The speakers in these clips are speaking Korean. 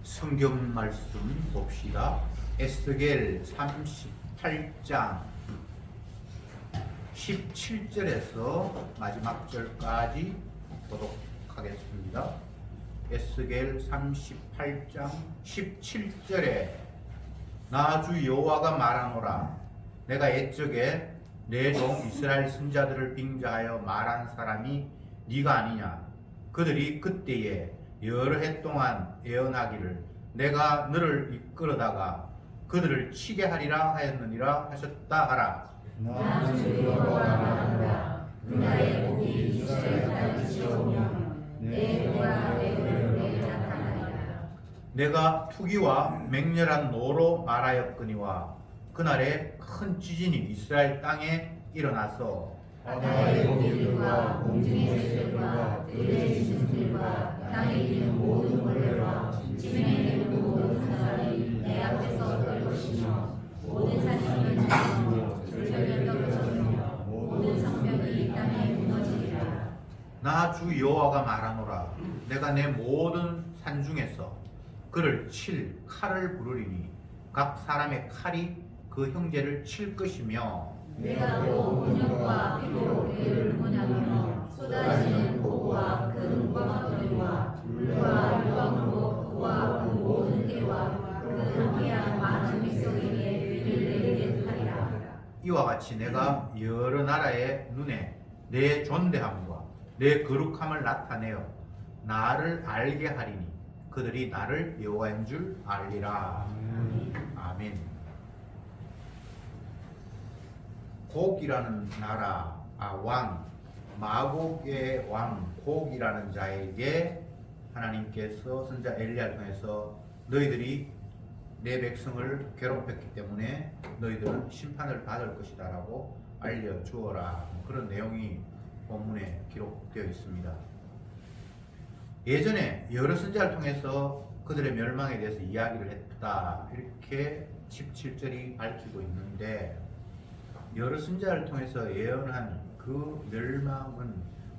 성경 말씀 봅시다. 에스겔 38장 17절에서 마지막 절까지 보도록 하겠습니다. 에스겔 38장 17절에 나 주 여호와가 말하노라. 내가 옛적에 내 종 이스라엘 선자들을 빙자하여 말한 사람이 네가 아니냐. 그들이 그때에 여러 해 동안 예언하기를 내가 너를 이끌어다가 그들을 치게 하리라 하였느니라 하셨다 하라. 나 주 여호와가 말한다. 나의 복이 이스라엘 땅에 지어오면 내 영광 내게 나타나리라. 내가 투기와 맹렬한 노로 말하였거니와 그날에 큰 지진이 이스라엘 땅에 일어나서 바다의 고기들과 공중의 새들과 들의 짐승들과 땅에 있는 모든 벌레와 지면에 있는 모든 사람이 내 앞에서 떨 것이며 모든 산성을 지키며 절절히 떨어지며 모든 성벽이 땅에 무너지리라. 나 주 여호와가 말하노라. 내가 내 모든 산 중에서 그를 칠 칼을 부르리니 각 사람의 칼이 그 형제를 칠 것이며 내가 또 문역과 피로 그를 분하며 쏟아지는 폭우와 그 눈광들과 불과 유황으로 그와 그 모든 때와 그 함께한 많은 백성에게 위를 내리게 하리라. 이와 같이 내가 여러 나라의 눈에 내 존대함과 내 거룩함을 나타내어 나를 알게 하리니 그들이 나를 여호와인 줄 알리라. 아멘. 곡이라는 나라, 왕, 마곡의 왕 곡이라는 자에게 하나님께서 선자 엘리야를 통해서 너희들이 내 백성을 괴롭혔기 때문에 너희들은 심판을 받을 것이다 라고 알려주어라. 그런 내용이 본문에 기록되어 있습니다. 예전에 여러 선자를 통해서 그들의 멸망에 대해서 이야기를 했다, 이렇게 17절이 밝히고 있는데, 여러 선자를 통해서 예언한 그 멸망은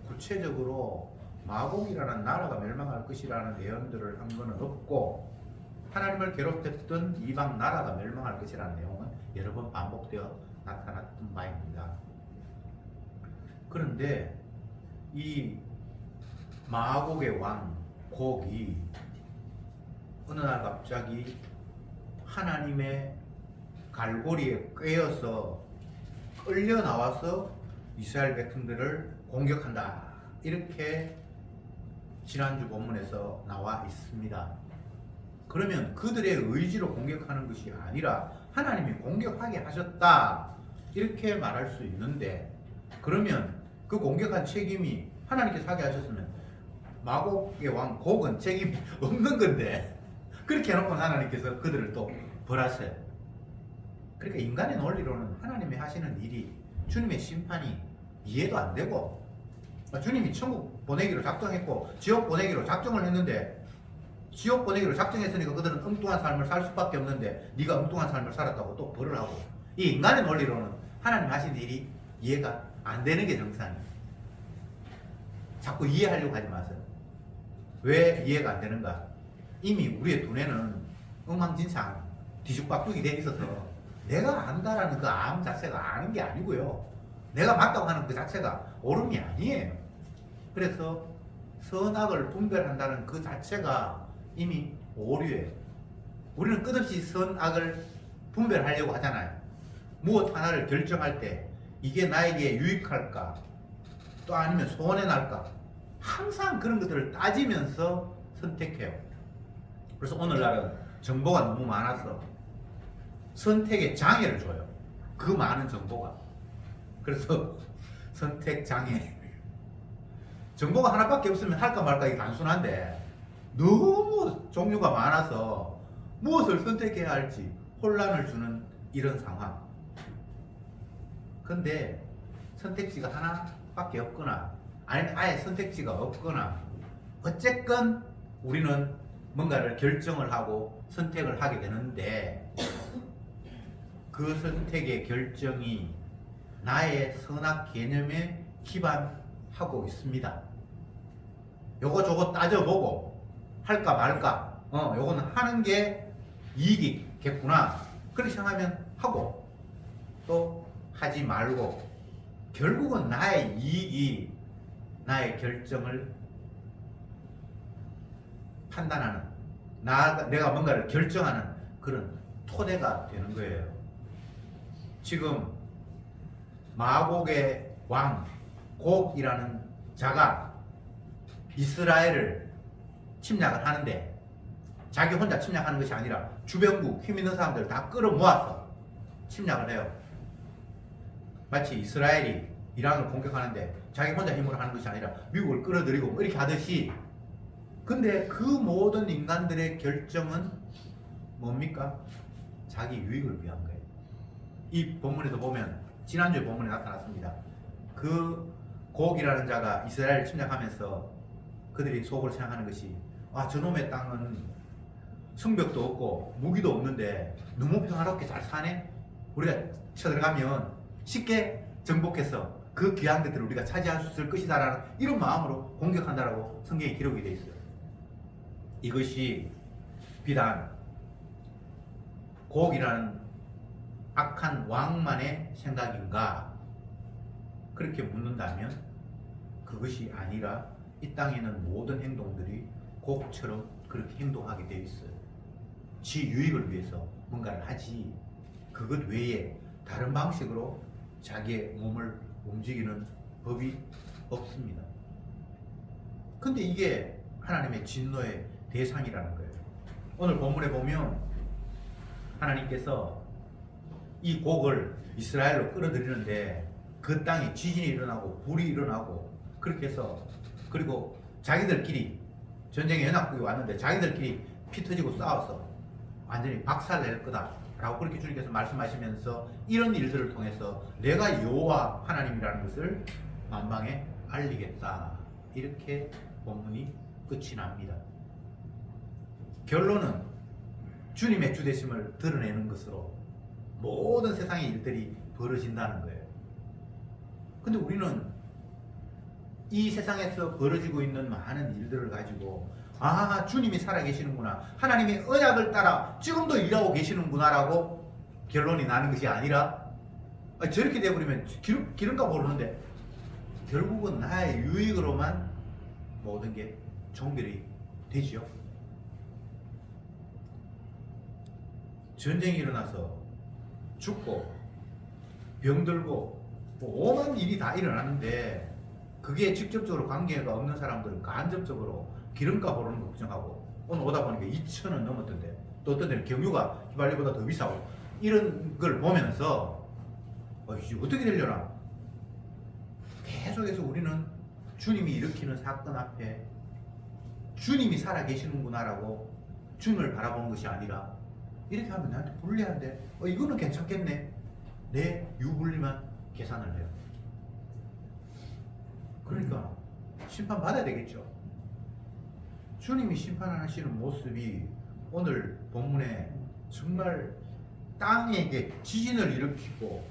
구체적으로 마곡이라는 나라가 멸망할 것이라는 예언들을 한 것은 없고, 하나님을 괴롭혔던 이방 나라가 멸망할 것이라는 내용은 여러 번 반복되어 나타났던 바입니다. 그런데 이 마곡의 왕 곡이 어느 날 갑자기 하나님의 갈고리에 꿰어서 끌려 나와서 이스라엘 백성들을 공격한다, 이렇게 지난주 본문에서 나와 있습니다. 그러면 그들의 의지로 공격하는 것이 아니라 하나님이 공격하게 하셨다, 이렇게 말할 수 있는데, 그러면 그 공격한 책임이 하나님께서 하게 하셨으면 마곡의 왕 곡은 책임이 없는 건데, 그렇게 해놓고 하나님께서 그들을 또 벌하세요. 그러니까 인간의 논리로는 하나님이 하시는 일이, 주님의 심판이 이해도 안 되고, 주님이 천국 보내기로 작정했고 지옥 보내기로 작정을 했는데, 지옥 보내기로 작정했으니까 그들은 엉뚱한 삶을 살 수밖에 없는데 네가 엉뚱한 삶을 살았다고 또 벌을 하고, 이 인간의 논리로는 하나님 하신 일이 이해가 안 되는 게 정상이에요. 자꾸 이해하려고 하지 마세요. 왜 이해가 안 되는가? 이미 우리의 두뇌는 엉망진창 뒤죽박죽이 돼 있어서 내가 안다라는 그 암 자체가 아는 게 아니고요, 내가 맞다고 하는 그 자체가 옳음이 아니에요. 그래서 선악을 분별한다는 그 자체가 이미 오류예요. 우리는 끝없이 선악을 분별하려고 하잖아요. 무엇 하나를 결정할 때 이게 나에게 유익할까, 또 아니면 손해 날까, 항상 그런 것들을 따지면서 선택해요. 그래서 오늘날은 정보가 너무 많아서 선택에 장애를 줘요, 그 많은 정보가. 그래서 선택 장애. 정보가 하나밖에 없으면 할까 말까 이 단순한데, 너무 종류가 많아서 무엇을 선택해야 할지 혼란을 주는 이런 상황. 근데 선택지가 하나밖에 없거나 아니면 아예 선택지가 없거나, 어쨌건 우리는 뭔가를 결정을 하고 선택을 하게 되는데, 그 선택의 결정이 나의 선악 개념에 기반하고 있습니다. 요거 저거 따져보고 할까 말까, 요거는 하는 게 이익이겠구나. 그렇게 생각하면 하고 또 하지 말고 결국은 나의 이익이 나의 결정을 판단하는 내가 뭔가를 결정하는 그런 토대가 되는 거예요. 지금 마곡의 왕 곡이라는 자가 이스라엘을 침략을 하는데 자기 혼자 침략하는 것이 아니라 주변국 힘 있는 사람들을 다 끌어모아서 침략을 해요. 마치 이스라엘이 이란을 공격하는데 자기 혼자 힘으로 하는 것이 아니라 미국을 끌어들이고 뭐 이렇게 하듯이. 근데 그 모든 인간들의 결정은 뭡니까? 자기 유익을 위한 거예요. 이 본문에도 보면 지난주에 본문에 나타났습니다. 그 곡이라는 자가 이스라엘을 침략하면서 그들이 속으로 생각하는 것이 저놈의 땅은 성벽도 없고 무기도 없는데 너무 평화롭게 잘 사네? 우리가 쳐들어가면 쉽게 정복해서 그 귀한 것들을 우리가 차지할 수 있을 것이다 라는 이런 마음으로 공격한다라고 성경에 기록이 되어 있어요. 이것이 비단 곡이라는 악한 왕만의 생각인가? 그렇게 묻는다면 그것이 아니라 이 땅에 있는 모든 행동들이 곡처럼 그렇게 행동하게 되어 있어요. 지 유익을 위해서 뭔가를 하지 그것 외에 다른 방식으로 자기의 몸을 움직이는 법이 없습니다. 근데 이게 하나님의 진노의 대상이라는 거예요. 오늘 본문에 보면 하나님께서 이 곡을 이스라엘로 끌어들이는데 그 땅에 지진이 일어나고 불이 일어나고 그렇게 해서 그리고 자기들끼리 전쟁에 연합국이 왔는데 자기들끼리 피 터지고 싸워서 완전히 박살낼 거다 라고 그렇게 주님께서 말씀하시면서 이런 일들을 통해서 내가 여호와 하나님이라는 것을 만방에 알리겠다 이렇게 본문이 끝이 납니다. 결론은 주님의 주되심을 드러내는 것으로 모든 세상의 일들이 벌어진다는 거예요. 근데 우리는 이 세상에서 벌어지고 있는 많은 일들을 가지고 주님이 살아계시는구나, 하나님의 언약을 따라 지금도 일하고 계시는구나 라고 결론이 나는 것이 아니라 저렇게 되어버리면 기름값 오르는데 결국은 나의 유익으로만 모든 게 종결이 되죠. 전쟁이 일어나서 죽고 병들고 뭐 오만 일이 다 일어나는데 그게 직접적으로 관계가 없는 사람들은 간접적으로 기름값 오르는 거 걱정하고 오늘 오다 보니까 2,000원 넘었던데 또 어떤 데는 경유가 휘발유보다 더 비싸고 이런 걸 보면서 이게 어떻게 되려나 계속해서 우리는 주님이 일으키는 사건 앞에 주님이 살아계시는구나 라고 주님을 바라보는 것이 아니라 이렇게 하면 나한테 불리한데 이거는 괜찮겠네 내 유불리만 계산을 해요. 그러니까 심판받아야 되겠죠. 주님이 심판하시는 모습이 오늘 본문에 정말 땅에게 지진을 일으키고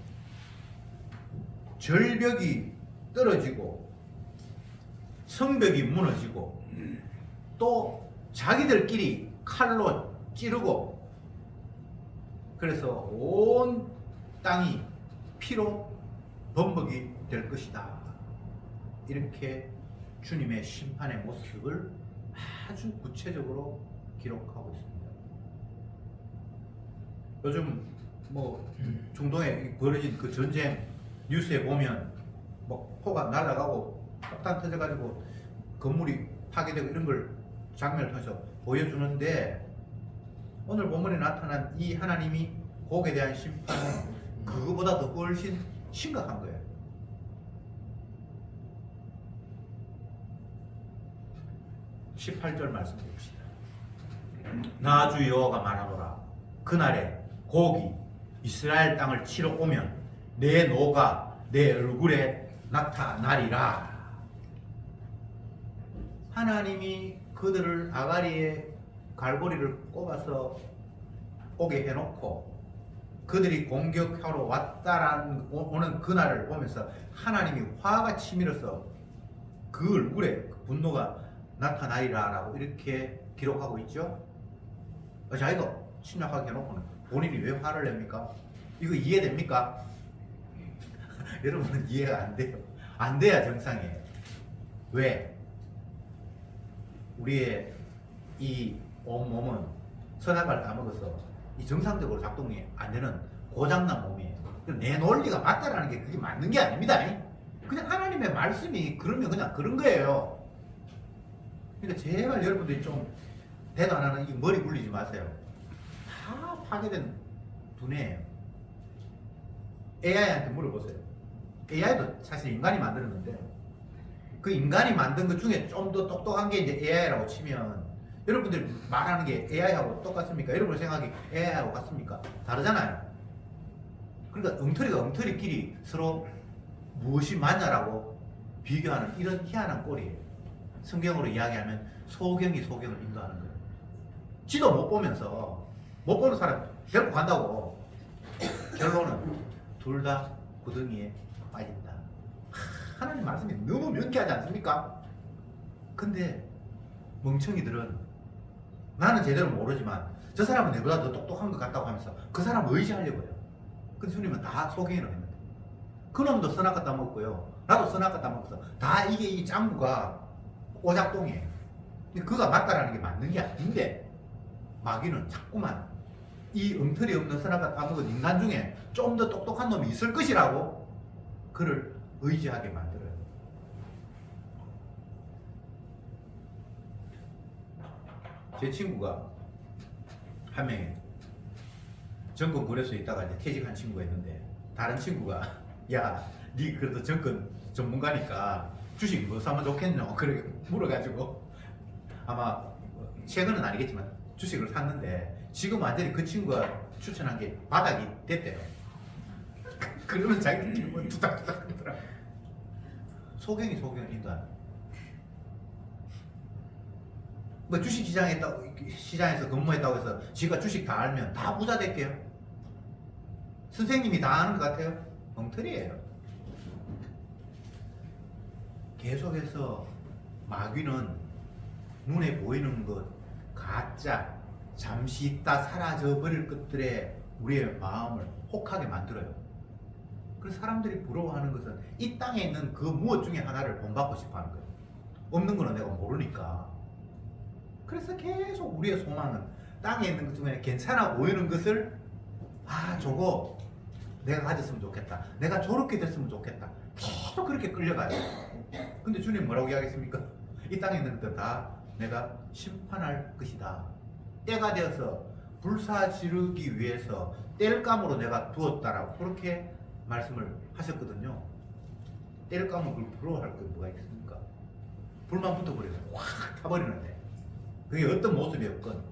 절벽이 떨어지고 성벽이 무너지고 또 자기들끼리 칼로 찌르고 그래서 온 땅이 피로 범벅이 될 것이다. 이렇게 주님의 심판의 모습을 아주 구체적으로 기록하고 있습니다. 요즘 뭐 중동에 벌어진 그 전쟁 뉴스에 보면 뭐 포가 날아가고 폭탄 터져가지고 건물이 파괴되고 이런 걸 장면을 통해서 보여주는데 오늘 본문에 나타난 이 하나님이 곡에 대한 심판은 그거보다 더 훨씬 심각한 거예요. 18절 말씀 봅시다. 나 주 여호와가 말하노라. 그날에 곡이 이스라엘 땅을 치러 오면 내 노가 내 얼굴에 나타나리라. 하나님이 그들을 아가리에 갈고리를 꼽아서 오게 해놓고 그들이 공격하러 왔다라는 오는 그날을 보면서 하나님이 화가 치밀어서 그 얼굴에 분노가 나타나리라 라고 이렇게 기록하고 있죠. 자기가 침략하게 해놓고는 본인이 왜 화를 냅니까? 이거 이해됩니까? 여러분은 이해가 안 돼요. 안 돼야 정상이에요. 왜? 우리의 이 온몸은 선악을 까먹어서 이 정상적으로 작동이 안 되는 고장난 몸이에요. 내 논리가 맞다라는 게 그게 맞는 게 아닙니다. 그냥 하나님의 말씀이 그러면 그냥 그런 거예요. 그러니까 제발 여러분들이 좀 대도 안 하는 이 머리 굴리지 마세요. 다 파괴된 두뇌예요. AI한테 물어보세요. AI도 사실 인간이 만들었는데 그 인간이 만든 것 중에 좀 더 똑똑한 게 이제 AI라고 치면 여러분들이 말하는 게 AI하고 똑같습니까? 여러분 생각이 AI하고 같습니까? 다르잖아요. 그러니까 엉터리가 엉터리끼리 서로 무엇이 맞냐라고 비교하는 이런 희한한 꼴이에요. 성경으로 이야기하면 소경이 소경을 인도하는 거예요. 지도 못 보면서 못 보는 사람 데리고 간다고. 결론은 둘 다 구덩이에 빠진다. 하나님 말씀이 너무 명쾌하지 않습니까? 근데 멍청이들은 나는 제대로 모르지만 저 사람은 내보다 더 똑똑한 것 같다고 하면서 그 사람을 의지하려고 해요. 근데 주님은 다 소경이라고 했는데 그놈도 선악 갖다 먹고요, 나도 선악 갖다 먹어서 다 이게 이 짱구가 오작동이에요. 근데 그가 맞다라는 게 맞는 게 아닌데 마귀는 자꾸만 이 엉터리 없는 선악 갖다 먹은 인간 중에 좀 더 똑똑한 놈이 있을 것이라고 그를 의지하게 만들어요. 제 친구가 한 명이 정권 거래소에 있다가 이제 퇴직한 친구가 있는데 다른 친구가 야, 니 그래도 정권 전문가니까 주식 뭐 사면 좋겠노? 그렇게 물어가지고 아마 최근은 아니겠지만 주식을 샀는데 지금 완전히 그 친구가 추천한 게 바닥이 됐대요. 그러면 자기들끼리 뭐 두닥두닥 하더라. 소경이 인도하는. 뭐 주식 시장에서 근무했다고 해서 지가 주식 다 알면 다 부자 될게요? 선생님이 다 아는 것 같아요? 엉터리예요. 계속해서 마귀는 눈에 보이는 것, 가짜, 잠시 있다 사라져 버릴 것들에 우리의 마음을 혹하게 만들어요. 그래서 사람들이 부러워하는 것은 이 땅에 있는 그 무엇 중에 하나를 본받고 싶어 하는 거예요. 없는 거는 내가 모르니까. 그래서 계속 우리의 소망은 땅에 있는 것 중에 괜찮아 보이는 것을 저거 내가 가졌으면 좋겠다, 내가 저렇게 됐으면 좋겠다, 계속 그렇게 끌려가요. 근데 주님 뭐라고 이야기했습니까? 이 땅에 있는 것들 다 내가 심판할 것이다. 때가 되어서 불사 지르기 위해서 땔감으로 내가 두었다라고 그렇게 말씀을 하셨거든요. 땔감은 그걸 부러워할 게 뭐가 있습니까? 불만 붙어버려서 확 타버리는데 그게 어떤 모습이었건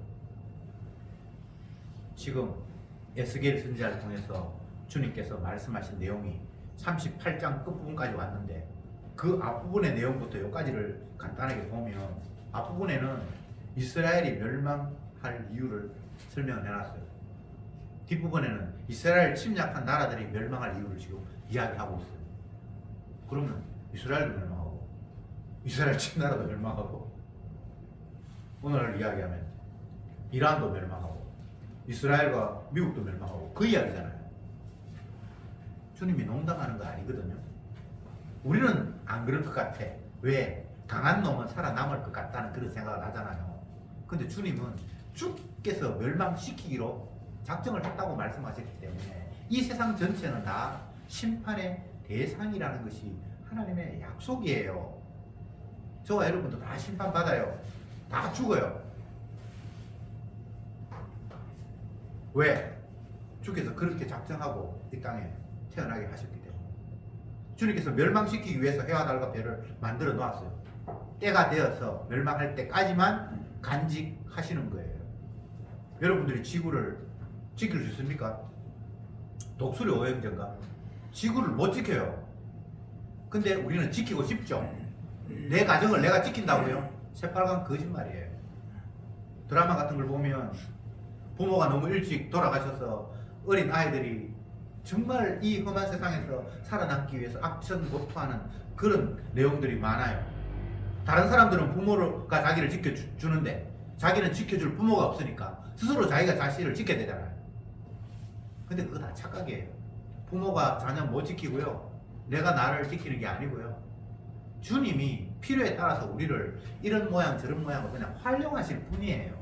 지금 에스겔 선지자를 통해서 주님께서 말씀하신 내용이 38장 끝부분까지 왔는데 그 앞부분의 내용부터 여기까지를 간단하게 보면 앞부분에는 이스라엘이 멸망할 이유를 설명을 해놨어요. 뒷부분에는 이스라엘 침략한 나라들이 멸망할 이유를 지금 이야기하고 있어요. 그러면 이스라엘도 멸망하고 이스라엘 친나라도 멸망하고 오늘 이야기하면 이란도 멸망하고 이스라엘과 미국도 멸망하고 그 이야기잖아요. 주님이 농담하는 거 아니거든요. 우리는 안 그럴 것 같아. 왜? 강한 놈은 살아남을 것 같다는 그런 생각을 하잖아요. 근데 주님은 주께서 멸망시키기로 작정을 했다고 말씀하셨기 때문에 이 세상 전체는 다 심판의 대상이라는 것이 하나님의 약속이에요. 저와 여러분도 다 심판받아요. 다 죽어요. 왜? 주께서 그렇게 작정하고 이 땅에 태어나게 하셨기 때문에. 주님께서 멸망시키기 위해서 해와 달과 별을 만들어 놓았어요. 때가 되어서 멸망할 때까지만 간직하시는 거예요. 여러분들이 지구를 지킬 수 있습니까? 독수리 오형제인가? 지구를 못 지켜요. 근데 우리는 지키고 싶죠. 내 가정을 내가 지킨다고요? 새빨간 거짓말이에요. 드라마 같은 걸 보면 부모가 너무 일찍 돌아가셔서 어린 아이들이 정말 이 험한 세상에서 살아남기 위해서 악천고투하는 그런 내용들이 많아요. 다른 사람들은 부모가 자기를 지켜주는데 자기는 지켜줄 부모가 없으니까 스스로 자기가 자신을 지켜야 되잖아요. 근데 그거 다 착각이에요. 부모가 자녀 못 지키고요. 내가 나를 지키는 게 아니고요. 주님이 필요에 따라서 우리를 이런 모양 저런 모양으로 그냥 활용하실 뿐이에요.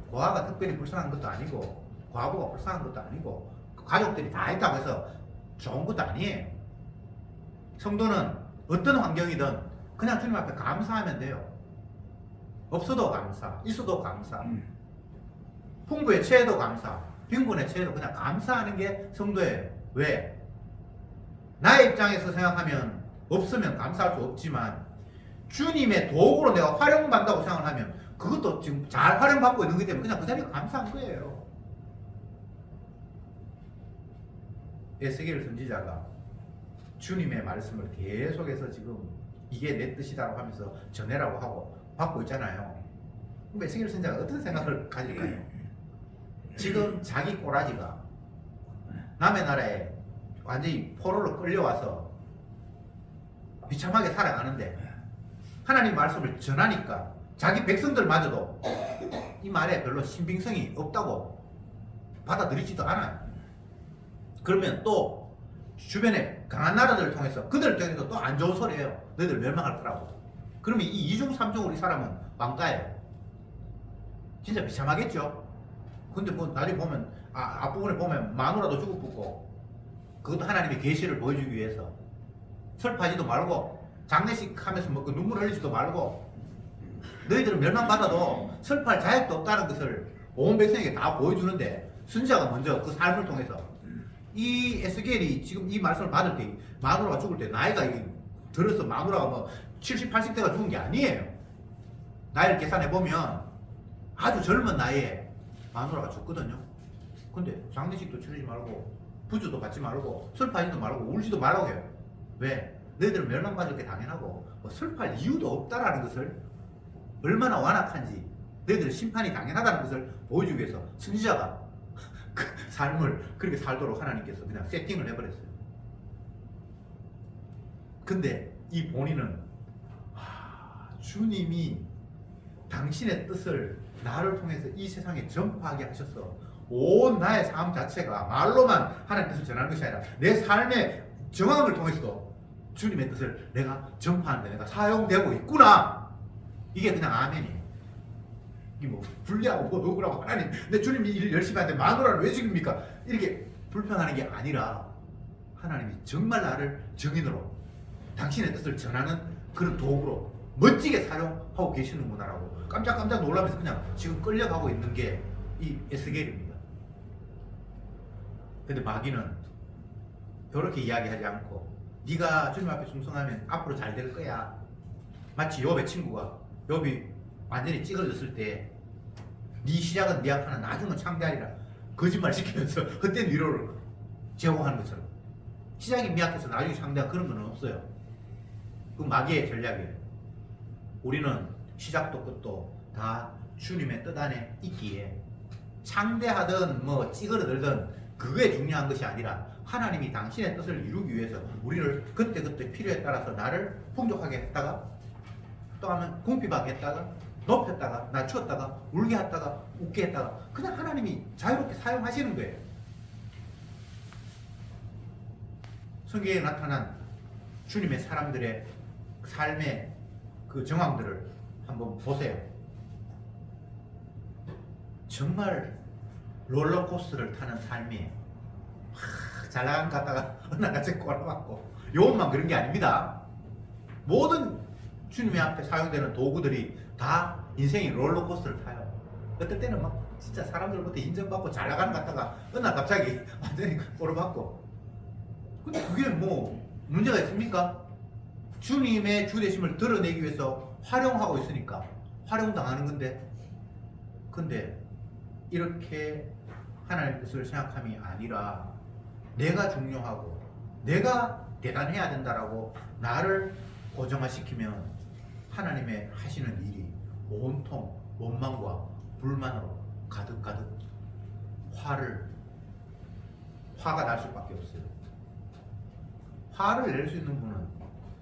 고아가 특별히 불쌍한 것도 아니고 과부가 불쌍한 것도 아니고 가족들이 다 있다고 해서 좋은 것도 아니에요. 성도는 어떤 환경이든 그냥 주님 앞에 감사하면 돼요. 없어도 감사, 있어도 감사, 풍부에 취해도 감사, 빈곤에 취해도 그냥 감사하는 게 성도예요. 왜? 나의 입장에서 생각하면 없으면 감사할 수 없지만 주님의 도구로 내가 활용받는다고 생각을 하면 그것도 지금 잘 활용받고 있는 거기 때문에 그냥 그 자리가 감사한 거예요. 에스겔 선지자가 주님의 말씀을 계속해서 지금 이게 내 뜻이다라고 하면서 전해라고 하고 받고 있잖아요. 그럼 에스겔 선지자가 어떤 생각을 가질까요? 지금 자기 꼬라지가 남의 나라에 완전히 포로로 끌려와서 비참하게 살아가는데 하나님 말씀을 전하니까 자기 백성들마저도 이 말에 별로 신빙성이 없다고 받아들이지도 않아요. 그러면 또 주변에 강한 나라들을 통해서 그들을 통해서 또 안 좋은 소리 해요. 너희들 멸망할 거라고. 그러면 이 이중삼중으로 이 사람은 왕따예요. 진짜 비참하겠죠. 근데 뭐 나중에 보면 앞부분에 보면 마누라도 죽었고 그것도 하나님의 계시를 보여주기 위해서 슬퍼하지도 말고 장례식 하면서 뭐 그 눈물 흘리지도 말고 너희들은 멸망받아도 슬퍼할 자격도 없다는 것을 온 백성에게 다 보여주는데 선지자가 먼저 그 삶을 통해서 이 에스겔이 지금 이 말씀을 받을 때 마누라가 죽을 때 나이가 들어서 마누라가 뭐 70, 80대가 죽은 게 아니에요. 나이를 계산해 보면 아주 젊은 나이에 마누라가 죽거든요. 근데 장례식도 치르지 말고 부주도 받지 말고 슬퍼하지도 말고 울지도 말라고 해요. 왜? 너희들은 멸망받을 게 당연하고 뭐 슬퍼할 이유도 없다라는 것을 얼마나 완악한지 너희들은 심판이 당연하다는 것을 보여주기 위해서 선지자가 그 삶을 그렇게 살도록 하나님께서 그냥 세팅을 해버렸어요. 근데 이 본인은 주님이 당신의 뜻을 나를 통해서 이 세상에 전파하게 하셔서 온 나의 삶 자체가 말로만 하나님의 뜻을 전하는 것이 아니라 내 삶의 정황을 통해서도 주님의 뜻을 내가 전파하는 데 내가 사용되고 있구나. 이게 그냥 아멘이에요. 이게 뭐 불리하고 뭐 누구라고 하나님 내 주님이 일 열심히 하는데 마누라를 왜 죽입니까? 이렇게 불평하는 게 아니라 하나님이 정말 나를 증인으로 당신의 뜻을 전하는 그런 도구로 멋지게 사용하고 계시는구나라고 깜짝깜짝 놀라면서 그냥 지금 끌려가고 있는 게 이 에스겔입니다. 근데 마귀는 이렇게 이야기하지 않고 네가 주님 앞에 충성하면 앞으로 잘 될 거야. 마치 욥의 친구가 욥이 완전히 찌그러졌을 때 네 시작은 미약하나 나중은 창대하리라 거짓말 시키면서 헛된 위로를 제공하는 것처럼 시작이 미약해서 나중에 창대한 그런 건 없어요. 그 마귀의 전략이에요. 우리는 시작도 끝도 다 주님의 뜻 안에 있기에 창대하든 뭐 찌그러들든 그게 중요한 것이 아니라 하나님이 당신의 뜻을 이루기 위해서 우리를 그때그때 필요에 따라서 나를 풍족하게 했다가 또 하면 궁핍하게 했다가 높였다가 낮췄다가 울게 했다가 웃게 했다가 그냥 하나님이 자유롭게 사용하시는 거예요. 성경에 나타난 주님의 사람들의 삶의 그 정황들을 한번 보세요. 정말 롤러코스터를 타는 삶이에요. 잘 나간 것 같다가 어느 날 갑자기 꼬라박고 요것만 그런 게 아닙니다. 모든 주님의 앞에 사용되는 도구들이 다 인생이 롤러코스터를 타요. 어떨 때는 막 진짜 사람들부터 인정받고 잘 나가는 것 같다가 어느 날 갑자기 완전히 꼬라박고. 근데 그게 뭐 문제가 있습니까? 주님의 주되심을 드러내기 위해서 활용하고 있으니까 활용당하는 건데, 근데 이렇게 하나님의 뜻을 생각함이 아니라 내가 중요하고 내가 대단해야 된다라고 나를 고정화시키면 하나님의 하시는 일이 온통 원망과 불만으로 가득가득 화가 날 수밖에 없어요. 화를 낼 수 있는 분은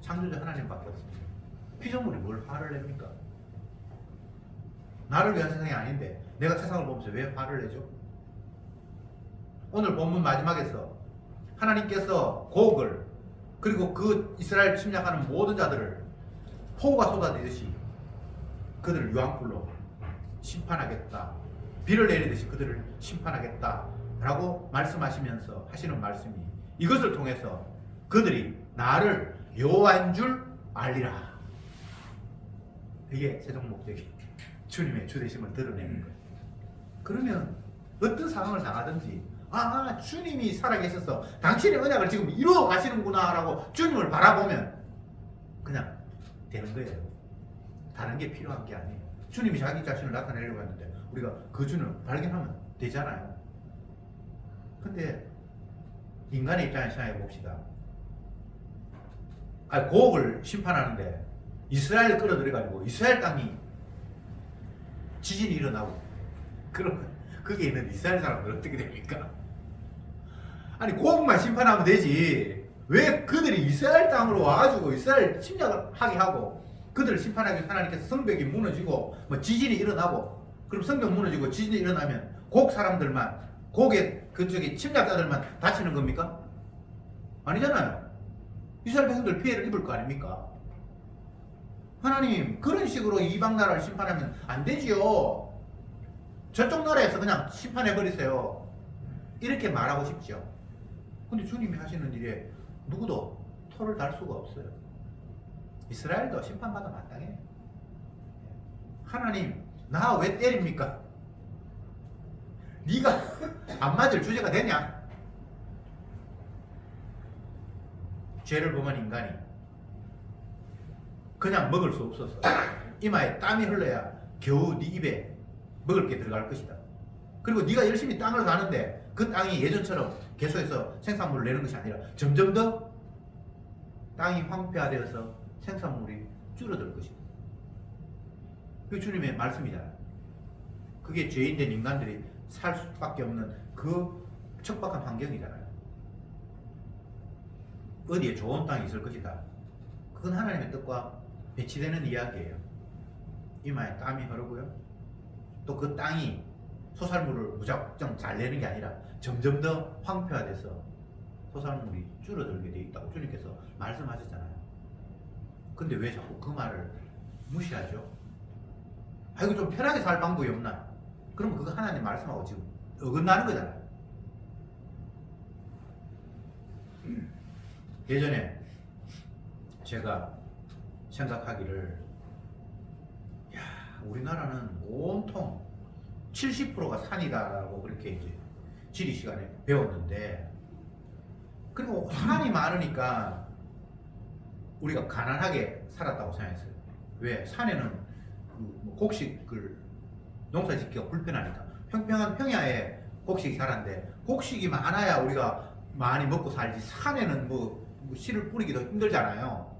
창조주 하나님밖에 없습니다. 피조물이 뭘 화를 냅니까? 나를 위한 세상이 아닌데 내가 세상을 보면서 왜 화를 내죠? 오늘 본문 마지막에서 하나님께서 곡을 그리고 그 이스라엘 침략하는 모든 자들을 폭우가 쏟아지듯이 그들을 유황불로 심판하겠다. 비를 내리듯이 그들을 심판하겠다. 라고 말씀하시면서 하시는 말씀이 이것을 통해서 그들이 나를 여호와인 줄 알리라. 이게 최종 목적이 주님의 주되심을 드러내는 거예요. 그러면 어떤 상황을 당하든지 주님이 살아계셔서 당신의 언약을 지금 이루어 가시는구나 라고 주님을 바라보면 그냥 되는 거예요. 다른 게 필요한 게 아니에요. 주님이 자기 자신을 나타내려고 했는데 우리가 그 주님을 발견하면 되잖아요. 근데 인간의 입장에서 생각해 봅시다. 고국을 심판하는데 이스라엘을 끌어들여가지고 이스라엘 땅이 지진이 일어나고 그러면 거기에 있는 이스라엘 사람들 어떻게 됩니까? 아니 고국만 심판하면 되지 왜 그들이 이스라엘 땅으로 와가지고 이스라엘 침략을 하게 하고 그들을 심판하기 위해서 하나님께서 성벽이 무너지고 뭐 지진이 일어나고 그럼 성벽 무너지고 지진이 일어나면 고국 사람들만 고국의 그쪽에 침략자들만 다치는 겁니까? 아니잖아요. 이스라엘 백성들 피해를 입을 거 아닙니까? 하나님 그런 식으로 이방 나라를 심판하면 안 되지요. 저쪽 나라에서 그냥 심판해 버리세요. 이렇게 말하고 싶죠. 근데 주님이 하시는 일에 누구도 토를 달 수가 없어요. 이스라엘도 심판받아 마땅해. 하나님 나 왜 때립니까? 네가 안 맞을 주제가 되냐? 죄를 범한 인간이 그냥 먹을 수 없어서 이마에 땀이 흘러야 겨우 네 입에 먹을 게 들어갈 것이다. 그리고 네가 열심히 땅을 가는데 그 땅이 예전처럼 계속해서 생산물을 내는 것이 아니라 점점 더 땅이 황폐화되어서 생산물이 줄어들 것이다. 그게 주님의 말씀이잖아요. 그게 죄인된 인간들이 살 수밖에 없는 그 척박한 환경이잖아요. 어디에 좋은 땅이 있을 것이다. 그건 하나님의 뜻과 배치되는 이야기예요. 이마에 땀이 흐르고요. 또 그 땅이 소산물을 무작정 잘 내는 게 아니라 점점 더 황폐화돼서 소산물이 줄어들게 돼 있다고 주님께서 말씀하셨잖아요. 근데 왜 자꾸 그 말을 무시하죠? 이거 좀 편하게 살 방법이 없나? 그러면 그거 하나님 말씀하고 지금 어긋나는 거잖아요. 예전에 제가 생각하기를 우리나라는 온통 70%가 산이다라고 그렇게 이제 지리 시간에 배웠는데 그리고 산이 많으니까 우리가 가난하게 살았다고 생각했어요. 왜? 산에는 곡식을 농사 짓기가 불편하니까 평평한 평야에 곡식이 자란데 곡식이 많아야 우리가 많이 먹고 살지 산에는 뭐 씨를 뿌리기도 힘들잖아요.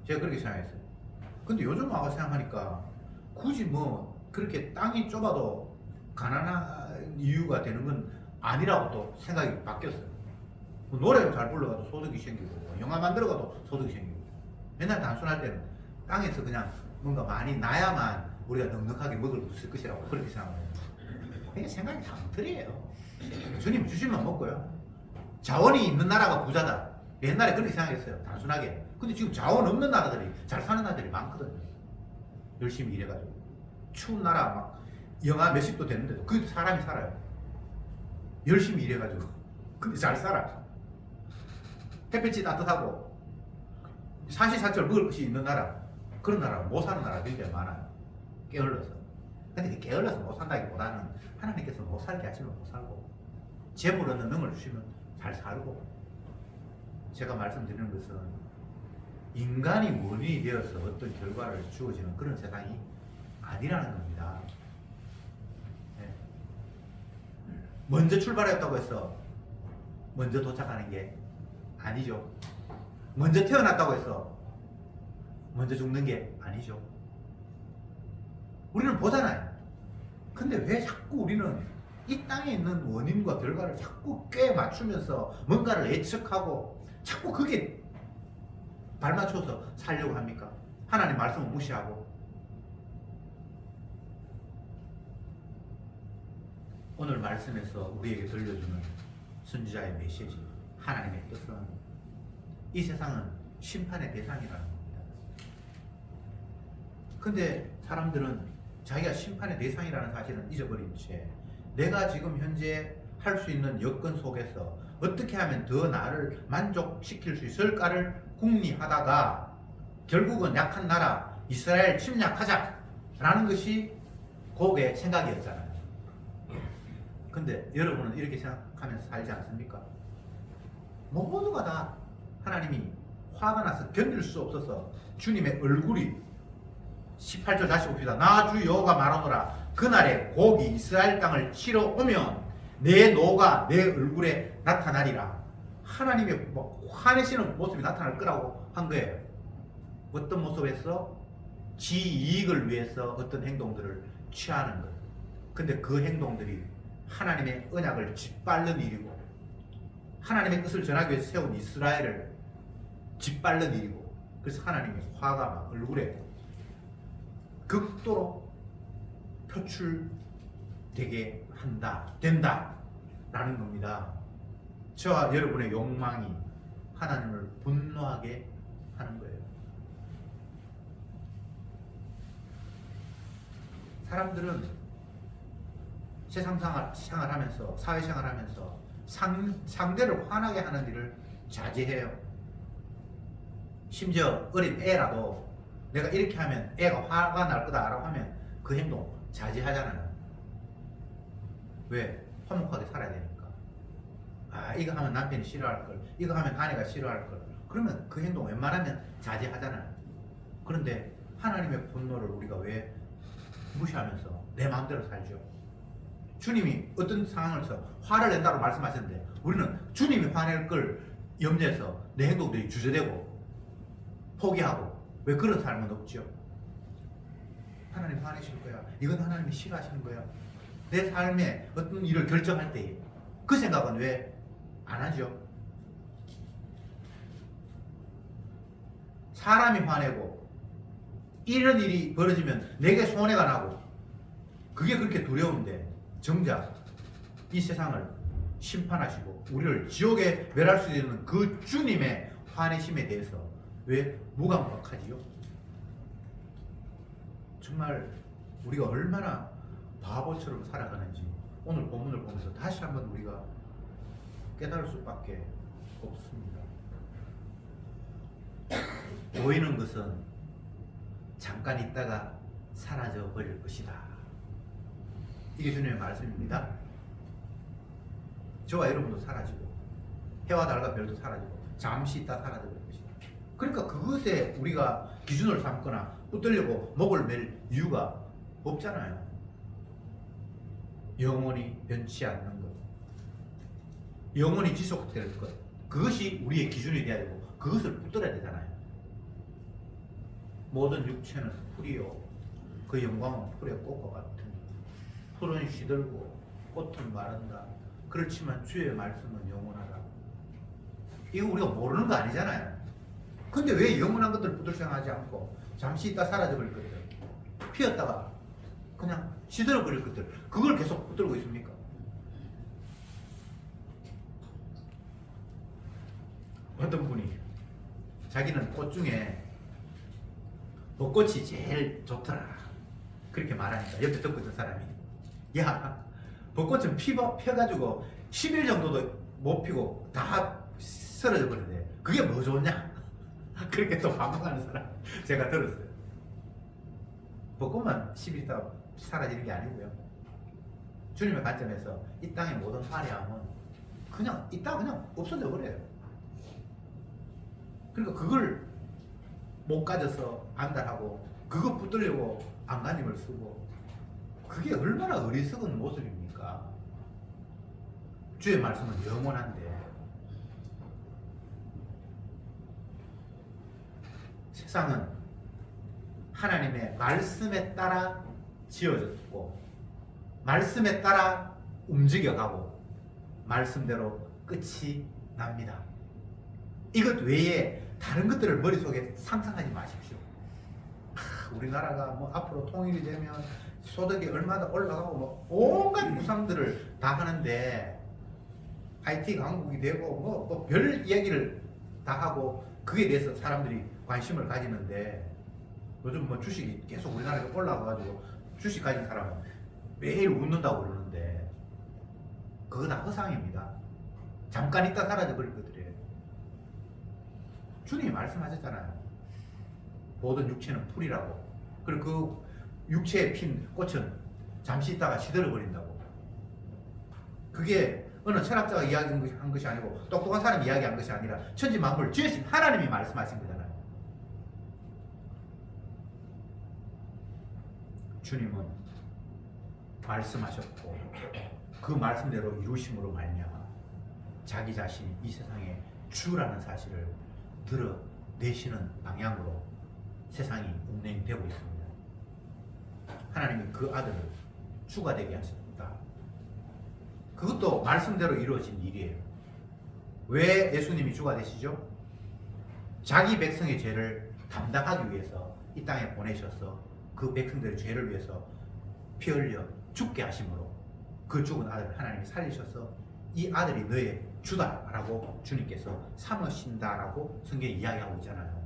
제가 그렇게 생각했어요. 근데 요즘 와서 생각하니까 굳이 뭐 그렇게 땅이 좁아도 가난한 이유가 되는 건 아니라고 또 생각이 바뀌었어요. 노래 잘 불러가도 소득이 생기고 영화 만들어가도 소득이 생기고 맨날 단순할 때는 땅에서 그냥 뭔가 많이 나야만 우리가 넉넉하게 먹을 수 있을 것이라고 그렇게 생각해요. 이게 생각이 낭틀이에요. 주님 주시면 먹고요. 자원이 있는 나라가 부자다. 옛날에 그렇게 생각했어요. 단순하게. 근데 지금 자원 없는 나라들이 잘 사는 나라들이 많거든요. 열심히 일해가지고. 추운 나라 막 영하 몇십 도 되는데도 거기도 사람이 살아요. 열심히 일해가지고. 근데 잘 살아. 햇볕이 따뜻하고 사시사철 먹을 것이 있는 나라. 그런 나라는 못 사는 나라가 굉장히 많아요. 게을러서. 근데 게을러서 못 산다기보다는 하나님께서 못 살게 하시면 못 살고 재물 얻는 능을 주시면 잘 살고 제가 말씀드리는 것은 인간이 원인이 되어서 어떤 결과를 주어지는 그런 세상이 아니라는 겁니다. 네. 먼저 출발했다고 해서 먼저 도착하는 게 아니죠. 먼저 태어났다고 해서 먼저 죽는 게 아니죠. 우리는 보잖아요. 근데 왜 자꾸 우리는 이 땅에 있는 원인과 결과를 자꾸 꽤 맞추면서 뭔가를 예측하고 자꾸 그게 발맞춰서 살려고 합니까? 하나님 말씀을 무시하고 오늘 말씀에서 우리에게 들려주는 선지자의 메시지, 하나님의 뜻은 이 세상은 심판의 대상이라는 겁니다. 근데 사람들은 자기가 심판의 대상이라는 사실은 잊어버린 채 내가 지금 현재 할 수 있는 여건 속에서 어떻게 하면 더 나를 만족시킬 수 있을까를 궁리하다가 결국은 약한 나라 이스라엘 침략하자라는 것이 고의 생각이었잖아요. 근데 여러분은 이렇게 생각하면서 살지 않습니까? 모두가 다 하나님이 화가 나서 견딜 수 없어서 주님의 얼굴이 18절 다시 봅시다. 나 주 여호와가 말하노라 그날에 곡이 이스라엘 땅을 치러 오면 내 노가 내 얼굴에 나타나리라. 하나님의 뭐 화내시는 모습이 나타날 거라고 한 거예요. 어떤 모습에서 지 이익을 위해서 어떤 행동들을 취하는 것. 근데 그 행동들이 하나님의 언약을 짓밟는 일이고 하나님의 뜻을 전하기 위해서 세운 이스라엘을 짓밟는 일이고, 그래서 하나님의 화가 막 얼굴에 극도로 표출되게 된다라는 겁니다. 저와 여러분의 욕망이 하나님을 분노하게 하는 거예요. 사람들은 세상 생활하면서, 사회생활하면서 상대를 화나게 하는 일을 자제해요. 심지어 어린 애라도 내가 이렇게 하면 애가 화가 날 거다라고 하면 그 행동 자제하잖아요. 왜? 화목하게 살아야 되니까. 아, 이거 하면 남편이 싫어할 걸, 이거 하면 아내가 싫어할 걸. 그러면 그 행동 웬만하면 자제하잖아요. 그런데 하나님의 분노를 우리가 왜 무시하면서 내 마음대로 살죠? 주님이 어떤 상황에서 화를 낸다고 말씀하셨는데 우리는 주님이 화낼 걸 염려해서 내 행동들이 주저되고 포기하고, 왜 그런 삶은 없죠? 하나님 화내실 거야. 이건 하나님이 싫어하시는 거야. 내 삶에 어떤 일을 결정할 때 그 생각은 왜 안 하죠? 사람이 화내고 이런 일이 벌어지면 내게 손해가 나고 그게 그렇게 두려운데 정작 이 세상을 심판하시고 우리를 지옥에 멸할 수 있는 그 주님의 화내심에 대해서 왜 무감각하지요? 정말 우리가 얼마나 바보처럼 살아가는지 오늘 본문을 보면서 다시 한번 우리가 깨달을 수밖에 없습니다. 보이는 것은 잠깐 있다가 사라져 버릴 것이다. 이게 주님의 말씀입니다. 저와 여러분도 사라지고 해와 달과 별도 사라지고 잠시 있다 사라져 버릴 것이다. 그러니까 그것에 우리가 기준을 삼거나 붙들려고 목을 맬 이유가 없잖아요. 영원히 변치 않는 것, 영원히 지속될 것, 그것이 우리의 기준이 돼야 되고 그것을 붙들어야 되잖아요. 모든 육체는 풀이요 그 영광은 풀의 꽃과 같으니 풀은 시들고 꽃은 마른다. 그렇지만 주의 말씀은 영원하다. 이거 우리가 모르는 거 아니잖아요. 근데 왜 영원한 것들을 붙들 생각하지 않고 잠시 있다 사라져버릴 것들, 피었다가 그냥 시들어버릴 것들, 그걸 계속 붙들고 있습니까? 어떤 분이 자기는 꽃 중에 벚꽃이 제일 좋더라 그렇게 말하니까 옆에 듣고 있던 사람이, 야, 벚꽃은 펴가지고 10일 정도도 못 피고 다 쓰러져 버리는데 그게 뭐 좋냐? 그렇게 또 반박하는 사람 제가 들었어요. 벚꽃만 10일 있다가 사라지는 게 아니고요. 주님의 관점에서 이 땅의 모든 화려함은 그냥 이따 그냥 없어져 버려요. 그러니까 그걸 못 가져서 안달하고 그거 붙들려고 안간힘을 쓰고, 그게 얼마나 어리석은 모습입니까? 주의 말씀은 영원한데 세상은 하나님의 말씀에 따라 지어졌고 말씀에 따라 움직여가고 말씀대로 끝이 납니다. 이것 외에 다른 것들을 머릿속에 상상하지 마십시오. 우리나라가 뭐 앞으로 통일이 되면 소득이 얼마나 올라가고 뭐 온갖 구상들을 다 하는데 IT 강국이 되고 뭐 별 이야기를 다 하고 그에 대해서 사람들이 관심을 가지는데 요즘 뭐 주식이 계속 우리나라에 올라가가지고 주식 가진 사람은 매일 웃는다고 그러는데 그거 다 허상입니다. 잠깐 있다 사라져 버릴 것들이에요. 주님이 말씀하셨잖아요. 모든 육체는 풀이라고. 그리고 그 육체에 핀 꽃은 잠시 있다가 시들어 버린다고. 그게 어느 철학자가 이야기한 것이 아니고 똑똑한 사람이 이야기한 것이 아니라 천지 만물을 지으신 하나님이 말씀하신 거잖아요. 주님은 말씀하셨고 그 말씀대로 이루심으로 말미암아 자기 자신이 이 세상의 주라는 사실을 드러내시는 방향으로 세상이 운행되고 있습니다. 하나님이 그 아들을 주가 되게 하셨다. 그것도 말씀대로 이루어진 일이에요. 왜 예수님이 주가 되시죠? 자기 백성의 죄를 담당하기 위해서 이 땅에 보내셔서 그 백성들의 죄를 위해서 피 흘려 죽게 하심으로 그 죽은 아들을 하나님이 살리셔서 이 아들이 너의 주다라고 주님께서 삼으신다라고 성경에 이야기하고 있잖아요.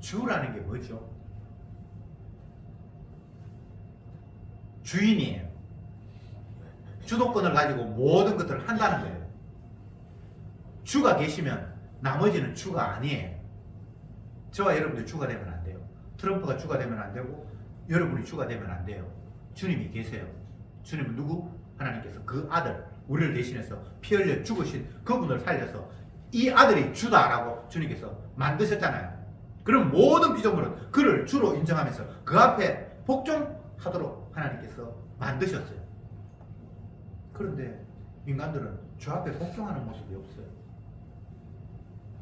주라는 게 뭐죠? 주인이에요. 주도권을 가지고 모든 것들을 한다는 거예요. 주가 계시면 나머지는 주가 아니에요. 저와 여러분들 주가 되면 안 돼요. 트럼프가 주가 되면 안 되고 여러분이 주가 되면 안 돼요. 주님이 계세요. 주님은 누구? 하나님께서 그 아들 우리를 대신해서 피 흘려 죽으신 그분을 살려서 이 아들이 주다라고 주님께서 만드셨잖아요. 그럼 모든 피조물은 그를 주로 인정하면서 그 앞에 복종하도록 하나님께서 만드셨어요. 그런데 인간들은 주 앞에 복종하는 모습이 없어요.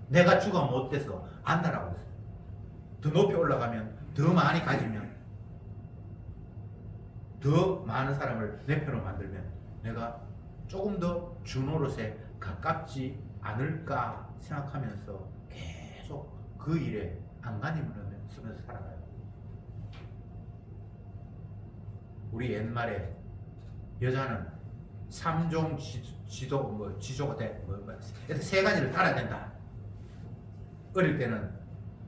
내가 주가 못 돼서 안다라고 했어요. 더 높이 올라가면 더 많이 가지면 더 많은 사람을 내 편으로 만들면 내가 조금 더 주 노릇에 가깝지 않을까 생각하면서 계속 그 일에 안간힘을 쓰면서 살아가요. 우리 옛말에 여자는 3종 지조가 돼. 세 가지를 따라야 된다. 어릴 때는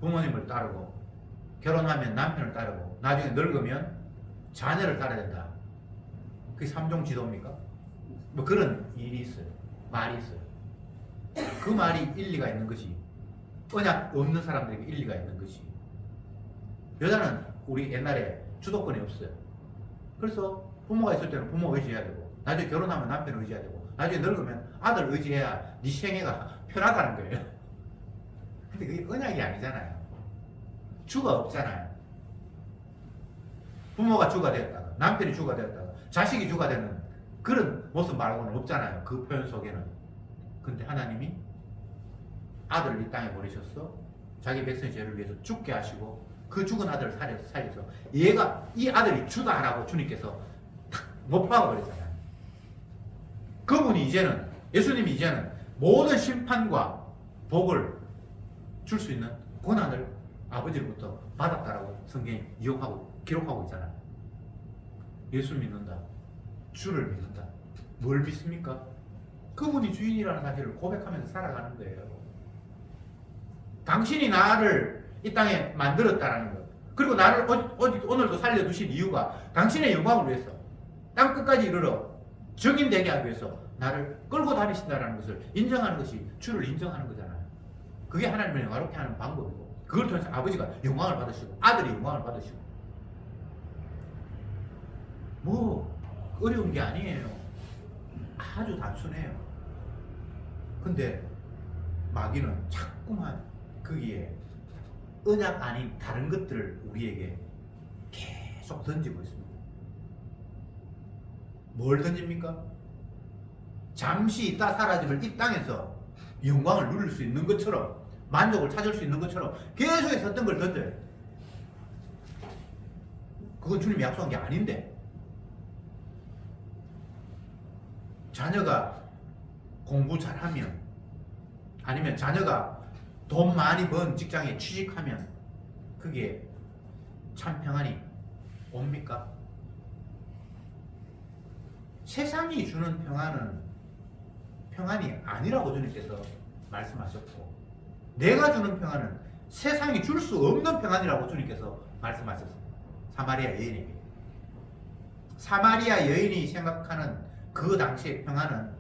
부모님을 따르고 결혼하면 남편을 따르고 나중에 늙으면 자녀를 따라야 된다. 그게 3종 지도입니까? 뭐 그런 일이 있어요. 말이 있어요. 그 말이 일리가 있는 것이 언약 없는 사람들에게 일리가 있는 것이 여자는 우리 옛날에 주도권이 없어요. 그래서 부모가 있을 때는 부모 의지해야 되고 나중에 결혼하면 남편 의지해야 되고 나중에 늙으면 아들 의지해야 네 생애가 편하다는 거예요. 근데 그게 언약이 아니잖아요. 주가 없잖아요. 부모가 주가 되었다가 남편이 주가 되었다가 자식이 주가 되는 그런 모습 말고는 없잖아요. 그 표현 속에는. 근데 하나님이 아들을 이 땅에 보내셔서 자기 백성의 죄를 위해서 죽게 하시고 그 죽은 아들을 살려서 얘가 이 아들이 주다라고 주님께서 탁 못 박아버렸잖아요. 그분이 이제는 예수님이 이제는 모든 심판과 복을 줄 수 있는 권한을 아버지로부터 받았다라고 성경이 기록하고 있잖아요. 예수 믿는다. 주를 믿는다. 뭘 믿습니까? 그분이 주인이라는 사실을 고백하면서 살아가는 거예요. 당신이 나를 이 땅에 만들었다라는 것. 그리고 나를 오늘도 살려두신 이유가 당신의 영광을 위해서 땅 끝까지 이르러 증인되게 하기 위해서 나를 끌고 다니신다는 것을 인정하는 것이 주를 인정하는 거잖아요. 그게 하나님을 영화롭게 하는 방법이고 그걸 통해서 아버지가 영광을 받으시고 아들이 영광을 받으시고 뭐 어려운 게 아니에요. 아주 단순해요. 근데 마귀는 자꾸만 거기에 언약 아닌 다른 것들을 우리에게 계속 던지고 있습니다. 뭘 던집니까? 잠시 있다 사라지면 이 땅에서 영광을 누릴 수 있는 것처럼 만족을 찾을 수 있는 것처럼 계속해서 어떤 걸 던져요. 그건 주님이 약속한 게 아닌데 자녀가 공부 잘하면 아니면 자녀가 돈 많이 번 직장에 취직하면 그게 참 평안이 옵니까? 세상이 주는 평안은 평안이 아니라고 주님께서 말씀하셨고, 내가 주는 평안은 세상이 줄 수 없는 평안이라고 주님께서 말씀하셨습니다. 사마리아 여인에게. 사마리아 여인이 생각하는 그 당시의 평안은,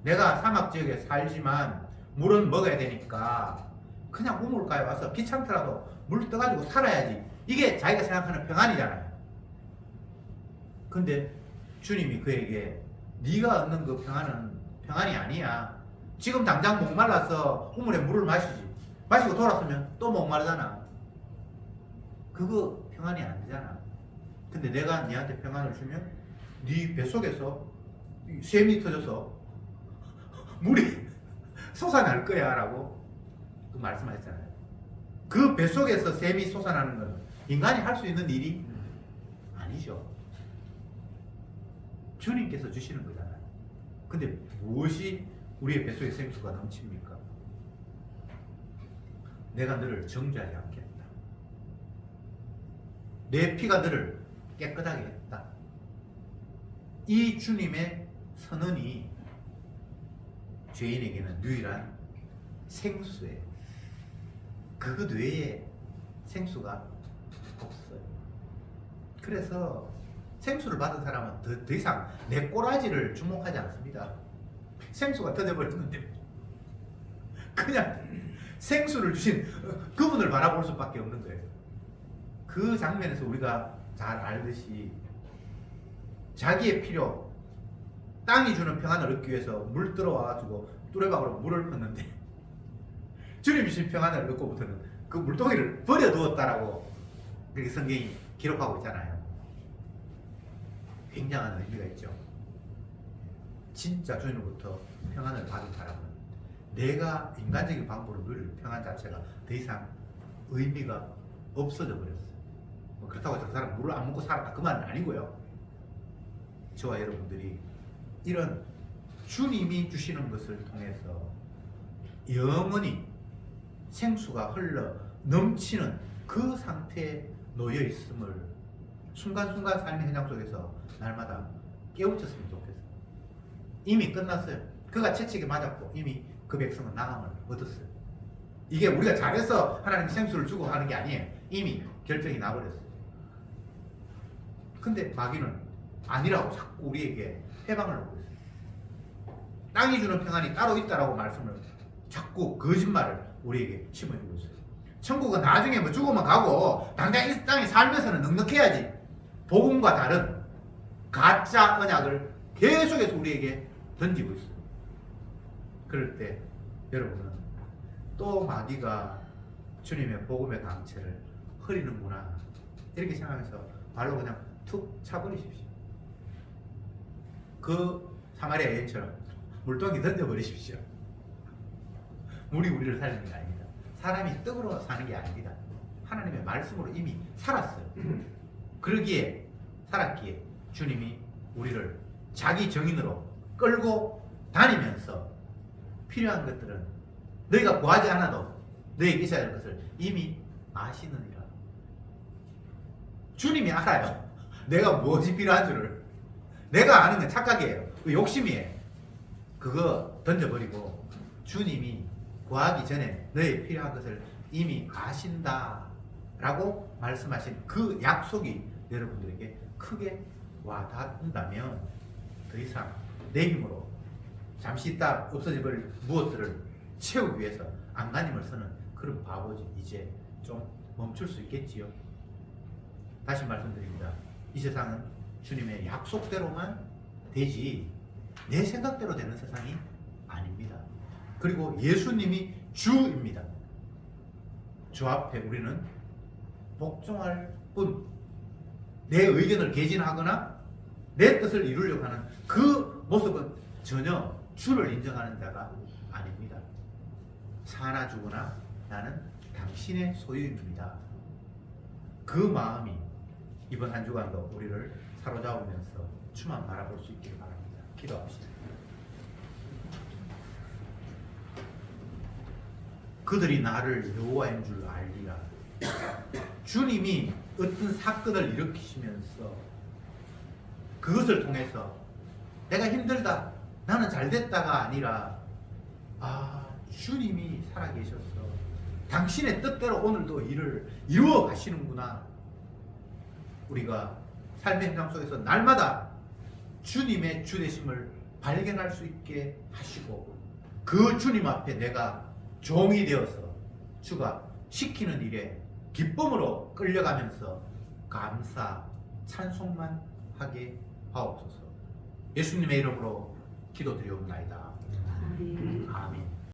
내가 사막 지역에 살지만 물은 먹어야 되니까 그냥 우물가에 와서 귀찮더라도 물 떠가지고 살아야지, 이게 자기가 생각하는 평안이잖아요. 근데 주님이 그에게 네가 얻는 그 평안은 평안이 아니야. 지금 당장 목말라서 우물에 물을 마시고 돌았으면 또 목마르잖아. 그거 평안이 아니잖아. 근데 내가 네한테 평안을 주면 네 뱃속에서 샘이 터져서 물이 솟아날 거야 라고 그 말씀하셨잖아요. 그 뱃속에서 샘이 솟아나는 건 인간이 할 수 있는 일이 아니죠. 주님께서 주시는 거잖아요. 근데 무엇이 우리의 뱃속에 생수가 넘칩니까? 내가 너를 정죄하지 않겠다. 내 피가 너를 깨끗하게 했다. 이 주님의 선언이 죄인에게는 유일한 생수예요. 그것 외에 생수가 없어요. 그래서 생수를 받은 사람은 더 이상 내 꼬라지를 주목하지 않습니다. 생수가 터져버렸는데 그냥 생수를 주신 그분을 바라볼 수밖에 없는 거예요. 그 장면에서 우리가 잘 알듯이 자기의 필요, 땅이 주는 평안을 얻기 위해서 물 들어와가지고 뚜레박으로 물을 붓는데 주님이 주신 평안을 얻고부터는 그 물동이를 버려두었다라고 그렇게 성경이 기록하고 있잖아요. 굉장한 의미가 있죠. 진짜 주님으로부터 평안을 받은 사람은 내가 인간적인 방법으로 누릴 평안 자체가 더 이상 의미가 없어져 버렸어요. 뭐 그렇다고 저 사람 물을 안 먹고 살았다 그 말은 아니고요. 저와 여러분들이 이런 주님이 주시는 것을 통해서 영원히 생수가 흘러 넘치는 그 상태에 놓여 있음을 순간순간 삶의 현장 속에서 날마다 깨우쳤으면 좋겠어요. 이미 끝났어요. 그가 채찍에 맞았고 이미 그 백성은 나음을 얻었어요. 이게 우리가 잘해서 하나님 생수를 주고 하는 게 아니에요. 이미 결정이 나버렸어요. 근데 마귀는 아니라고 자꾸 우리에게 해방을 하고 있어요. 땅이 주는 평안이 따로 있다라고 말씀을 자꾸 거짓말을 우리에게 심어주고 있어요. 천국은 나중에 뭐 죽으면 가고 당장 이 땅에 살면서는 넉넉해야지. 복음과 다른 가짜 언약을 계속해서 우리에게 던지고 있어요. 그럴 때 여러분은 또 마귀가 주님의 복음의 강체를 흐리는구나 이렇게 생각해서 발로 그냥 툭 차버리십시오. 그 사마리아 여인처럼 물동이 던져버리십시오. 물이 우리를 살리는 게 아닙니다. 사람이 떡으로 사는 게 아닙니다. 하나님의 말씀으로 이미 살았어요. 그러기에 살았기에 주님이 우리를 자기 정인으로 끌고 다니면서 필요한 것들은 너희가 구하지 않아도 너희에게 있어야 할 것을 이미 아시느니라. 주님이 알아요. 내가 무엇이 필요한 줄을. 내가 아는 건 착각이에요. 그 욕심이에요. 그거 던져버리고 주님이 구하기 전에 너희 필요한 것을 이미 아신다 라고 말씀하신 그 약속이 여러분들에게 크게 와닿는다면 더 이상 내 힘으로 잠시 있다 없어져버릴 무엇들을 채우기 위해서 안간힘을 쓰는 그런 바보지 이제 좀 멈출 수 있겠지요. 다시 말씀드립니다. 이 세상은 주님의 약속대로만 되지 내 생각대로 되는 세상이 아닙니다. 그리고 예수님이 주입니다. 주 앞에 우리는 복종할 뿐, 내 의견을 개진하거나 내 뜻을 이루려고 하는 그 모습은 전혀 주를 인정하는 자가 아닙니다. 사나 죽으나 나는 당신의 소유입니다. 그 마음이 이번 한 주간도 우리를 사로잡으면서 주만 바라볼 수 있기를 바랍니다. 기도합시다. 그들이 나를 여호와인 줄 알리라. 주님이 어떤 사건을 일으키시면서 그것을 통해서 내가 힘들다, 나는 잘됐다가 아니라 주님이 살아계셔서 당신의 뜻대로 오늘도 일을 이루어 가시는구나. 우리가 삶의 현장 속에서 날마다 주님의 주되심을 발견할 수 있게 하시고 그 주님 앞에 내가 종이 되어서 주가 시키는 일에 기쁨으로 끌려가면서 감사, 찬송만 하게 하옵소서. 예수님의 이름으로 기도드리옵나이다. 아멘.